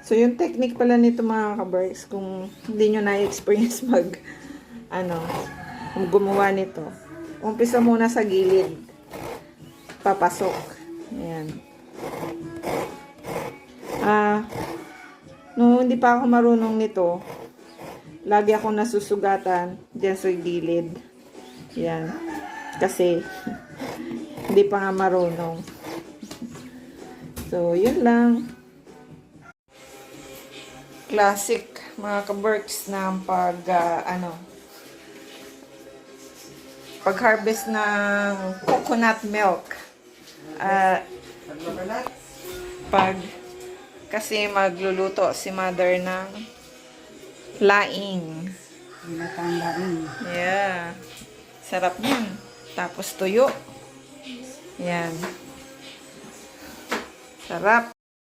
So, yung technique pala nito mga kabarks, kung hindi nyo na-experience gumawa nito. Umpisa muna sa gilid. Papasok. Ayan. Nung hindi pa ako marunong nito, lagi akong nasusugatan dyan sa gilid. Ayan. Kasi, hindi pa nga marunong. So, yun lang. Classic mga ka-works ng pag-harvest ng coconut milk. Kasi magluluto si mother ng laing. Yeah. Sarap yan. Tapos tuyo. Yan. Sarap.